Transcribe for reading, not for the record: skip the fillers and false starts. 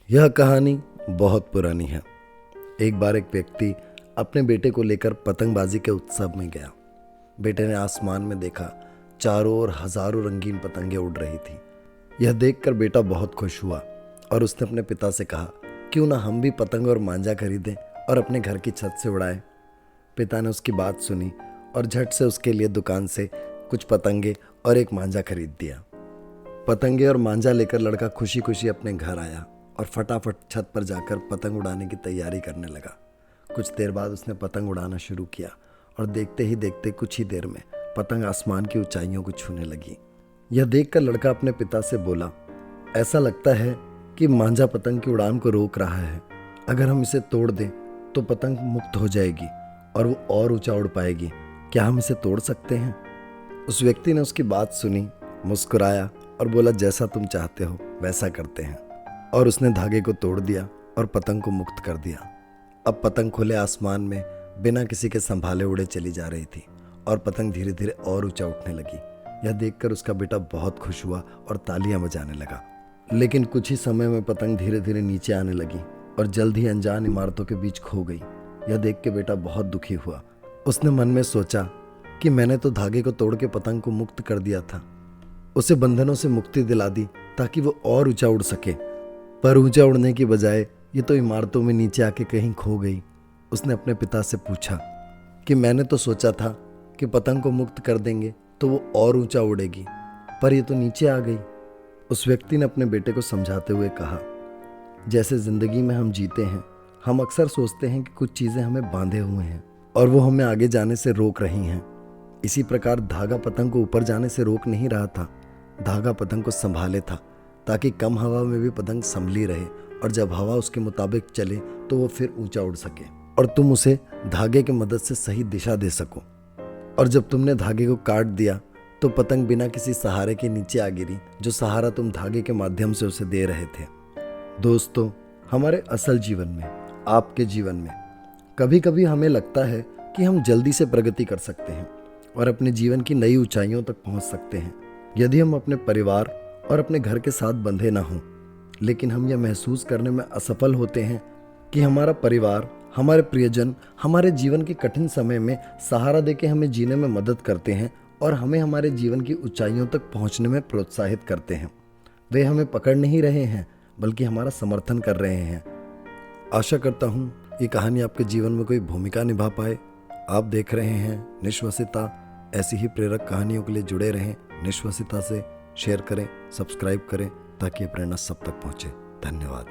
यह कहानी बहुत पुरानी है। एक बार एक व्यक्ति अपने बेटे को लेकर पतंगबाजी के उत्सव में गया। बेटे ने आसमान में देखा, चारों ओर हजारों रंगीन पतंगें उड़ रही थी। यह देखकर बेटा बहुत खुश हुआ और उसने अपने पिता से कहा, क्यों ना हम भी पतंग और मांझा खरीदें और अपने घर की छत से उड़ाएं। पिता ने उसकी बात सुनी और झट से उसके लिए दुकान से कुछ पतंगे और एक मांझा खरीद दिया। पतंगे और मांझा लेकर लड़का खुशी खुशी अपने घर आया और फटाफट छत पर जाकर पतंग उड़ाने की तैयारी करने लगा। कुछ देर बाद उसने पतंग उड़ाना शुरू किया और देखते ही देखते कुछ ही देर में पतंग आसमान की ऊंचाइयों को छूने लगी। यह देखकर लड़का अपने पिता से बोला, ऐसा लगता है कि मांझा पतंग की उड़ान को रोक रहा है। अगर हम इसे तोड़ दें तो पतंग मुक्त हो जाएगी और वो और ऊंचा उड़ पाएगी। क्या हम इसे तोड़ सकते हैं? उस व्यक्ति ने उसकी बात सुनी, मुस्कुराया और बोला, जैसा तुम चाहते हो वैसा करते हैं। और उसने धागे को तोड़ दिया और पतंग को मुक्त कर दिया। अब पतंग खुले आसमान में बिना किसी के संभाले उड़े चली जा रही थी और पतंग धीरे धीरे और ऊंचा उठने लगी। यह देखकर उसका बेटा बहुत खुश हुआ और तालियां बजाने लगा। लेकिन कुछ ही समय में पतंग धीरे धीरे नीचे आने लगी और जल्द ही अनजान इमारतों के बीच खो गई। यह देख के बेटा बहुत दुखी हुआ। उसने मन में सोचा कि मैंने तो धागे को तोड़ के पतंग को मुक्त कर दिया था, उसे बंधनों से मुक्ति दिला दी ताकि वो और ऊंचा उड़ सके, पर ऊंचा उड़ने की बजाय ये तो इमारतों में नीचे आके कहीं खो गई। उसने अपने पिता से पूछा कि मैंने तो सोचा था कि पतंग को मुक्त कर देंगे तो वो और ऊंचा उड़ेगी, पर ये तो नीचे आ गई। उस व्यक्ति ने अपने बेटे को समझाते हुए कहा, जैसे जिंदगी में हम जीते हैं, हम अक्सर सोचते हैं कि कुछ चीजें हमें बांधे हुए हैं और वो हमें आगे जाने से रोक रही हैं। इसी प्रकार धागा पतंग को ऊपर जाने से रोक नहीं रहा था, धागा पतंग को संभाले था ताकि कम हवा में भी पतंग संभली रहे और जब हवा उसके मुताबिक चले तो वो फिर ऊंचा उड़ सके और तुम उसे धागे की मदद से सही दिशा दे सको। और जब तुमने धागे को काट दिया तो पतंग बिना किसी सहारे के नीचे आ गिरी, जो सहारा तुम धागे के माध्यम से उसे दे रहे थे। दोस्तों, हमारे असल जीवन में, आपके जीवन में कभी कभी हमें लगता है कि हम जल्दी से प्रगति कर सकते हैं और अपने जीवन की नई ऊंचाइयों तक पहुंच सकते हैं यदि हम अपने परिवार और अपने घर के साथ बंधे ना हों। लेकिन हम यह महसूस करने में असफल होते हैं कि हमारा परिवार, हमारे प्रियजन हमारे जीवन के कठिन समय में सहारा देके हमें जीने में मदद करते हैं और हमें हमारे जीवन की ऊंचाइयों तक पहुंचने में प्रोत्साहित करते हैं। वे हमें पकड़ नहीं रहे हैं बल्कि हमारा समर्थन कर रहे हैं। आशा करता हूँ ये कहानी आपके जीवन में कोई भूमिका निभा पाए। आप देख रहे हैं निश्वसिता। ऐसी ही प्रेरक कहानियों के लिए जुड़े रहें निश्वसिता से। शेयर करें, सब्सक्राइब करें ताकि ये प्रेरणा सब तक पहुंचे। धन्यवाद।